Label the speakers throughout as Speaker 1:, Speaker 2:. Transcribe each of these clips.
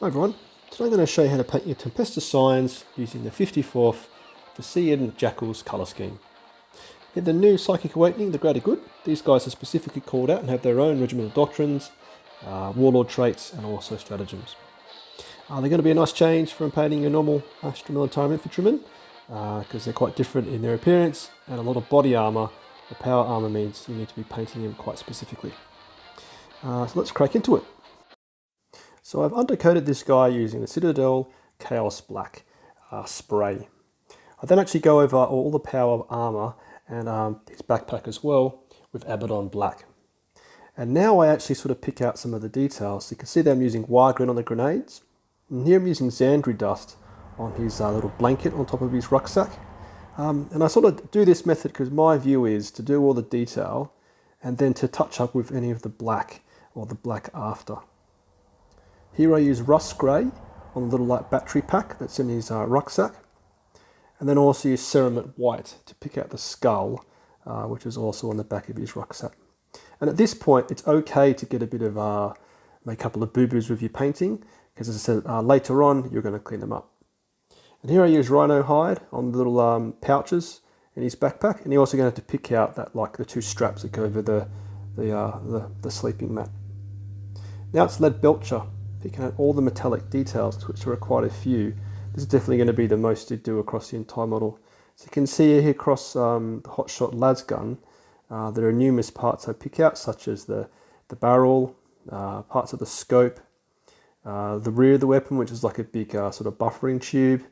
Speaker 1: Hi everyone, today I'm going to show you how to paint your Tempestus Scions using the 54th Psian Jackals colour scheme. In the new Physic Awakening, the Greater Good, these guys are specifically called out and have their own regimental doctrines, warlord traits and also stratagems. They're going to be a nice change from painting your normal Astra Militarum infantrymen because they're quite different in their appearance, and a lot of body armour or power armour means you need to be painting them quite specifically. So let's crack into it. So I've undercoated this guy using the Citadel Chaos Black spray. I then actually go over all the power armour and his backpack as well with Abbadon Black. And now I actually sort of pick out some of the details. So you can see that I'm using Waagh on the grenades. And here I'm using Zandri dust on his little blanket on top of his rucksack. And I sort of do this method because my view is to do all the detail and then to touch up with any of the black or the black after. Here I use Russ grey on the little light battery pack that's in his rucksack. And then also use Ceramite white to pick out the skull, which is also on the back of his rucksack. And at this point, it's okay to get a bit of, make a couple of boo-boos with your painting, because as I said, later on, you're going to clean them up. And here I use rhino hide on the little pouches in his backpack, and you're also going to have to pick out that, like the two straps that go over the sleeping mat. Now it's Leadblecher, picking out all the metallic details, which there are quite a few. This is definitely going to be the most to do across the entire model. So you can see here across the Hotshot Lad's gun, there are numerous parts I pick out, such as the barrel, parts of the scope, the rear of the weapon, which is like a big sort of buffering tube,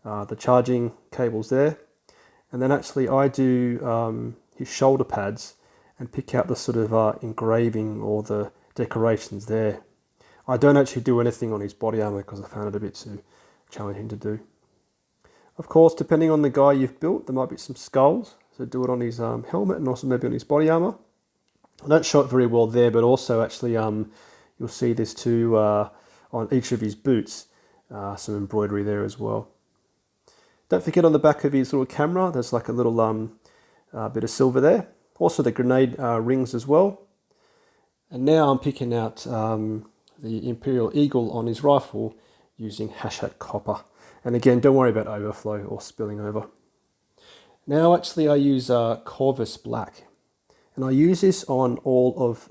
Speaker 1: the charging cables there. And then actually I do his shoulder pads and pick out the sort of engraving or the decorations there. I don't actually do anything on his body armour because I found it a bit too challenging to do. Of course, depending on the guy you've built, there might be some skulls, so do it on his helmet and also maybe on his body armour. I don't show it very well there, but also actually you'll see this too on each of his boots, some embroidery there as well. Don't forget on the back of his little camera, there's like a little bit of silver there. Also the grenade rings as well. And now I'm picking out the Imperial Eagle on his rifle using Hashnut copper. And again, don't worry about overflow or spilling over. Now actually I use Corvus Black. And I use this on all of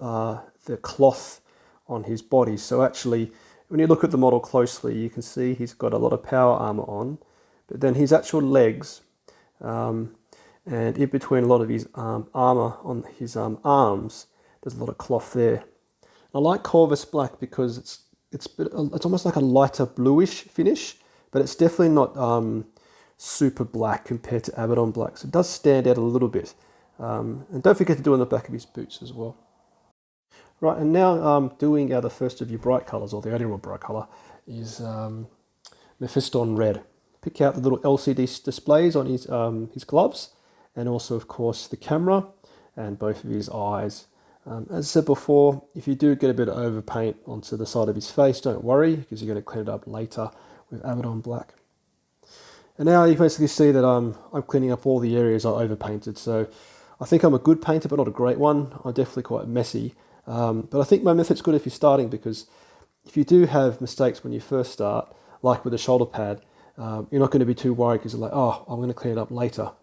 Speaker 1: the cloth on his body. So actually, when you look at the model closely, you can see he's got a lot of power armor on. But then his actual legs, and in between a lot of his armor on his arms, there's a lot of cloth there. I like Corvus Black because it's almost like a lighter bluish finish, but it's definitely not super black compared to Abbadon Black. So it does stand out a little bit. And don't forget to do it on the back of his boots as well. Right, and now doing the first of your bright colours, or the only real bright colour, is Mephiston Red. Pick out the little LCD displays on his gloves, and also of course the camera and both of his eyes. As I said before, if you do get a bit of overpaint onto the side of his face, don't worry, because you're going to clean it up later with Abbadon Black. And now you basically see that I'm cleaning up all the areas I overpainted. So I think I'm a good painter, but not a great one. I'm definitely quite messy. But I think my method's good if you're starting, because if you do have mistakes when you first start, like with the shoulder pad, you're not going to be too worried because you're like, oh, I'm going to clean it up later.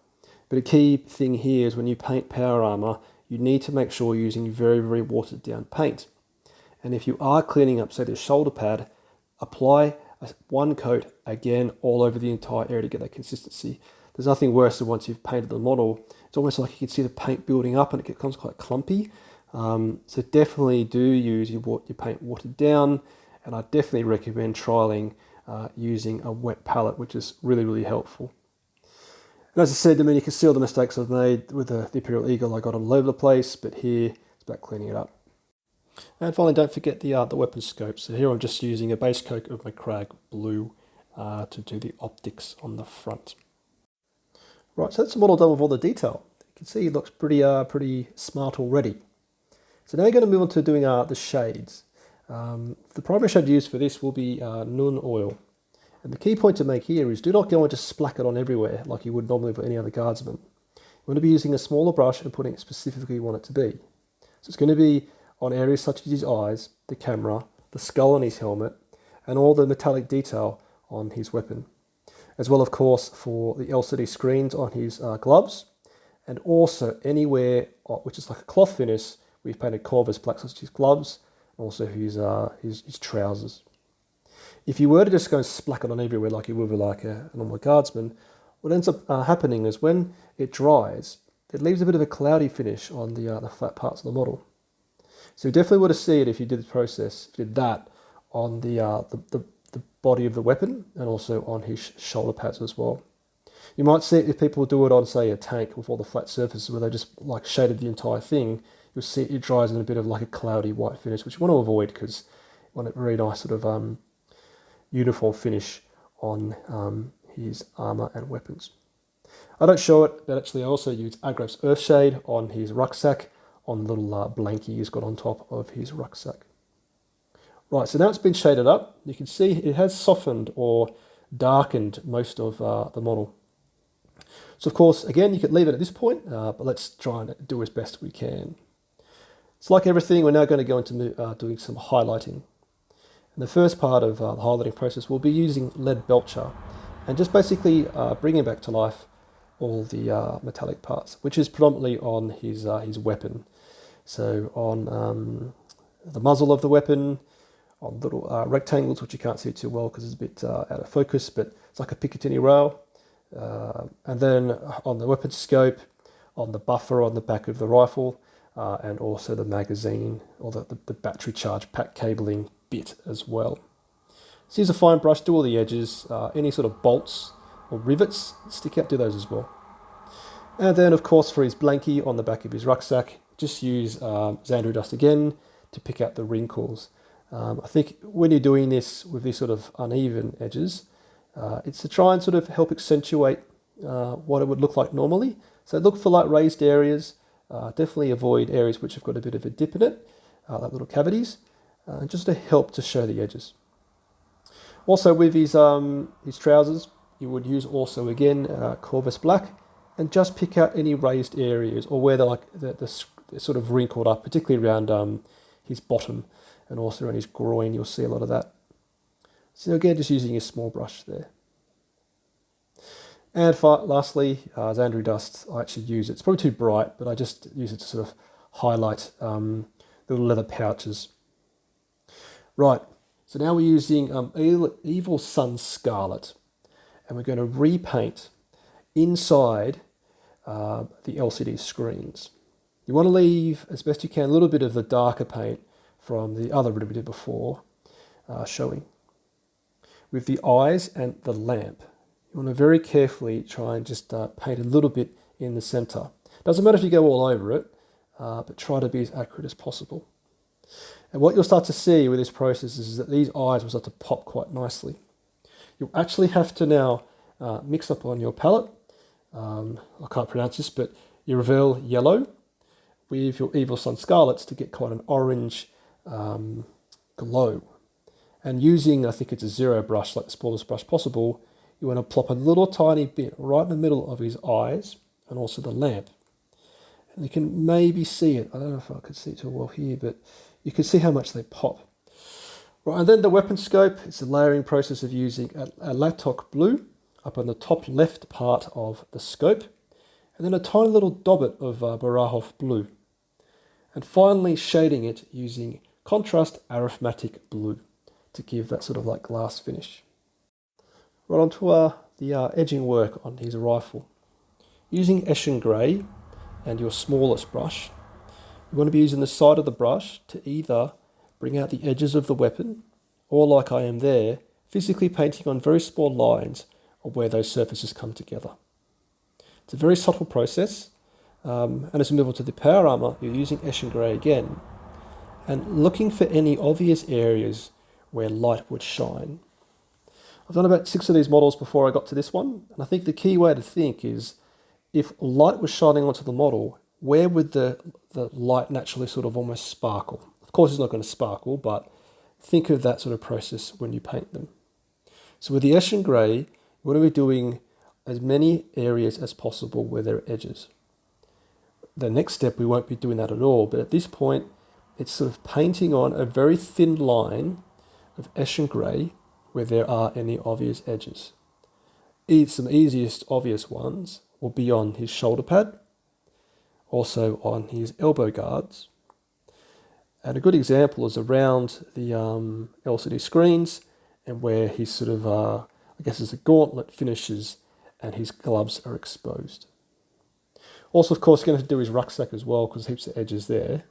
Speaker 1: But a key thing here is when you paint power armor, you need to make sure you're using very, very watered down paint. And if you are cleaning up, say, the shoulder pad, apply one coat again all over the entire area to get that consistency. There's nothing worse than once you've painted the model, it's almost like you can see the paint building up and it becomes quite clumpy. So definitely do use your paint watered down, and I definitely recommend trialing using a wet palette, which is really, really helpful. And as I said, I mean, you can see all the mistakes I've made with the Imperial Eagle. I got all over the place, but here it's about cleaning it up. And finally, don't forget the weapon scope. So here I'm just using a base coat of Macragge blue to do the optics on the front. Right, so that's the model done with all the detail. You can see it looks pretty smart already. So now we're going to move on to doing the shades. The primary shade used for this will be Nuln oil. And the key point to make here is do not go and just splack it on everywhere like you would normally for any other guardsman. You want to be using a smaller brush and putting it specifically where you want it to be. So it's going to be on areas such as his eyes, the camera, the skull on his helmet, and all the metallic detail on his weapon. As well, of course, for the LCD screens on his gloves, and also anywhere which is like a cloth finish, we've painted Corvus Black, such as his gloves, and also his trousers. If you were to just go and splack it on everywhere like you would with like a normal guardsman, what ends up happening is when it dries, it leaves a bit of a cloudy finish on the flat parts of the model. So you definitely would have seen it if you did the process, if you did that on the body of the weapon and also on his shoulder pads as well. You might see it if people do it on, say, a tank with all the flat surfaces where they just like shaded the entire thing. You'll see it dries in a bit of like a cloudy white finish, which you want to avoid because you want a very nice sort of uniform finish on his armour and weapons. I don't show it, but actually I also use Agrax Earthshade on his rucksack, on the little blankie he's got on top of his rucksack. Right, so now it's been shaded up. You can see it has softened or darkened most of the model. So of course, again, you could leave it at this point, but let's try and do as best we can. It's like everything, we're now going to go into doing some highlighting. And the first part of the highlighting process, we'll be using Leadblecher and just basically bringing back to life all the metallic parts, which is predominantly on his weapon. So on the muzzle of the weapon, on little rectangles, which you can't see too well because it's a bit out of focus, but it's like a Picatinny rail. And then on the weapon scope, on the buffer on the back of the rifle, and also the magazine or the battery charge pack cabling bit as well. So use a fine brush, do all the edges, any sort of bolts or rivets, stick out, do those as well. And then of course for his blankie on the back of his rucksack, just use Zandri dust again to pick out the wrinkles. I think when you're doing this with these sort of uneven edges, it's to try and sort of help accentuate what it would look like normally. So look for like raised areas, definitely avoid areas which have got a bit of a dip in it, like little cavities, just to help to show the edges. Also with his trousers, you would use also again Corvus Black and just pick out any raised areas or where they're sort of wrinkled up, particularly around his bottom and also around his groin. You'll see a lot of that. So again, just using a small brush there. And lastly, Zandri dust, I actually use it. It's probably too bright, but I just use it to sort of highlight little leather pouches. Right, so now we're using Evil Sunz Scarlet, and we're going to repaint inside the LCD screens. You want to leave, as best you can, a little bit of the darker paint from the other bit we did before showing. With the eyes and the lamp, you want to very carefully try and just paint a little bit in the center. Doesn't matter if you go all over it, but try to be as accurate as possible. And what you'll start to see with this process is that these eyes will start to pop quite nicely. You'll actually have to now mix up on your palette, I can't pronounce this, but Yriel yellow with your Evil Sunz Scarlets to get quite an orange glow. And using, I think it's a zero brush, like the smallest brush possible, you want to plop a little tiny bit right in the middle of his eyes and also the lamp. And you can maybe see it. I don't know if I could see it too well here, but you can see how much they pop. Right, and then the weapon scope, it's a layering process of using a Alaitoc blue up on the top left part of the scope, and then a tiny little dobbit of Baharroth blue. And finally shading it using contrast Aethermatic blue to give that sort of like glass finish. Right onto the edging work on his rifle. Using Eshin grey and your smallest brush, you want to be using the side of the brush to either bring out the edges of the weapon, or like I am there, physically painting on very small lines of where those surfaces come together. It's a very subtle process, and as we move on to the power armour, you're using Eshin grey again, and looking for any obvious areas where light would shine. I've done about 6 of these models before I got to this one, and I think the key way to think is if light was shining onto the model, where would the light naturally sort of almost sparkle? Of course it's not going to sparkle, but think of that sort of process when you paint them. So with the Eshin grey, we're going to be doing as many areas as possible where there are edges. The next step, we won't be doing that at all, but at this point, it's sort of painting on a very thin line of Eshin grey where there are any obvious edges. Some easiest obvious ones will be on his shoulder pad, also on his elbow guards. And a good example is around the LCD screens and where his sort of, I guess as a gauntlet finishes and his gloves are exposed. Also, of course, going to do his rucksack as well because heaps of edges there.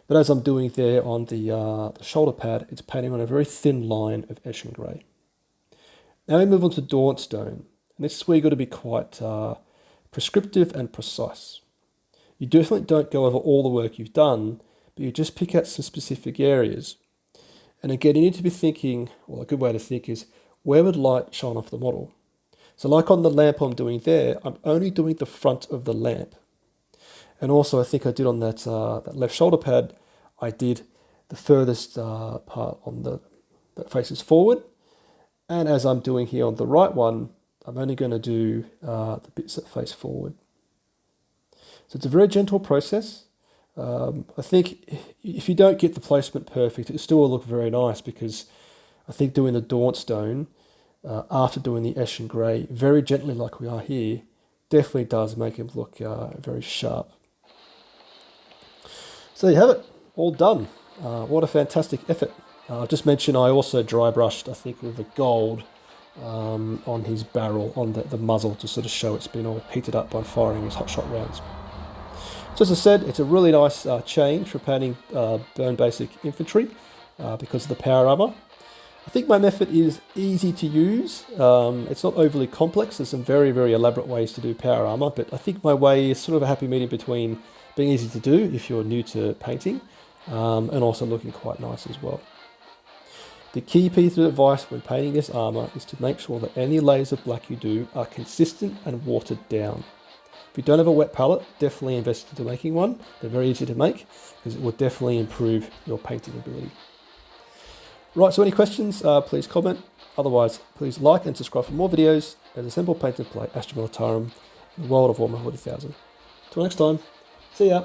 Speaker 1: But as I'm doing there on the shoulder pad, it's painting on a very thin line of Eshin grey. Now we move on to Dawnstone. And this is where you've got to be quite prescriptive and precise. You definitely don't go over all the work you've done, but you just pick out some specific areas. And again, you need to be thinking, well, a good way to think is, where would light shine off the model? So like on the lamp I'm doing there, I'm only doing the front of the lamp. And also I think I did on that left shoulder pad, I did the furthest part on that faces forward. And as I'm doing here on the right one, I'm only going to do the bits that face forward. So it's a very gentle process. I think if you don't get the placement perfect, it still will look very nice because I think doing the Dawnstone after doing the Eshin grey very gently like we are here definitely does make him look very sharp. So there you have it, all done. What a fantastic effort. I just mentioned I also dry brushed, I think, with the gold on his barrel, on the muzzle, to sort of show it's been all heated up by firing his hot shot rounds. So as I said, it's a really nice change for painting burn basic infantry because of the power armour. I think my method is easy to use. It's not overly complex. There's some very, very elaborate ways to do power armour, but I think my way is sort of a happy medium between being easy to do if you're new to painting and also looking quite nice as well. The key piece of advice when painting this armour is to make sure that any layers of black you do are consistent and watered down. If you don't have a wet palette, definitely invest into making one. They're very easy to make because it will definitely improve your painting ability. Right, so any questions, please comment. Otherwise, please like and subscribe for more videos as assemble, paint and play Astra Militarum in the world of Warhammer 40,000. Till next time, see ya!